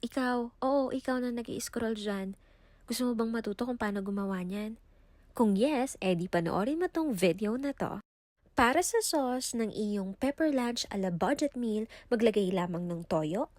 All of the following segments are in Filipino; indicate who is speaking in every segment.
Speaker 1: ikaw na nag-i-scroll dyan. Gusto mo bang matuto kung paano gumawa niyan? Kung yes, edi panoorin mo tong video na to. Para sa sauce ng iyong pepper lunch a la budget meal, maglagay lamang ng toyo,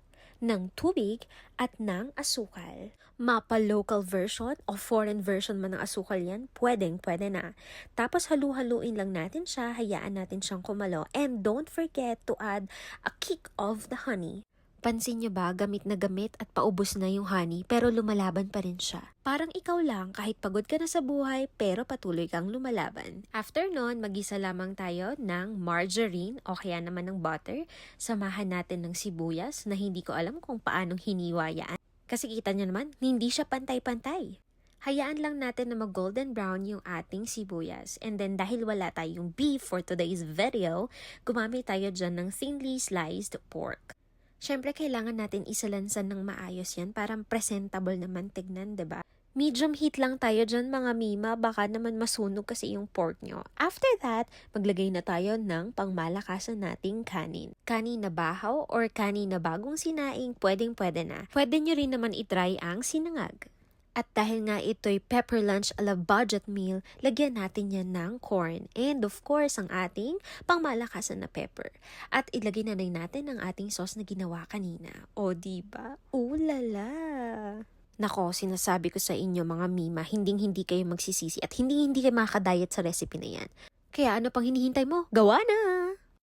Speaker 1: ng tubig, at ng asukal. Mapa-local version o foreign version man ng asukal yan, pwede na. Tapos halu-haluin lang natin siya, hayaan natin siyang kumalo, and don't forget to add a kick of the honey. Pansin niyo ba, gamit na gamit at paubos na yung honey pero lumalaban pa rin siya. Parang ikaw lang kahit pagod ka na sa buhay pero patuloy kang lumalaban. After nun, magisa lamang tayo ng margarine o kaya naman ng butter. Samahan natin ng sibuyas na hindi ko alam kung paanong hiniwa yan. Kasi kita niyo naman, hindi siya pantay-pantay. Hayaan lang natin na mag-golden brown yung ating sibuyas. And then dahil wala tayong beef for today's video, gumamit tayo dyan ng thinly sliced pork. Siyempre, kailangan natin isalansan ng maayos yan para presentable naman tignan, diba? Medium heat lang tayo dyan mga mima, baka naman masunog kasi yung pork nyo. After that, maglagay na tayo ng pangmalakasan nating kanin. Kanin na bahaw or kanin na bagong sinaing, pwede na. Pwede nyo rin naman itry ang sinangag. At dahil nga ito'y pepper lunch a la budget meal, lagyan natin yan ng corn. And of course, ang ating pangmalakasan na pepper. At ilagay na rin natin ang ating sauce na ginawa kanina. O diba? Ulala! Nako, sinasabi ko sa inyo mga mima, hindi kayo magsisisi at hindi kayo makakadiet sa recipe na yan. Kaya ano pang hinihintay mo? Gawa na!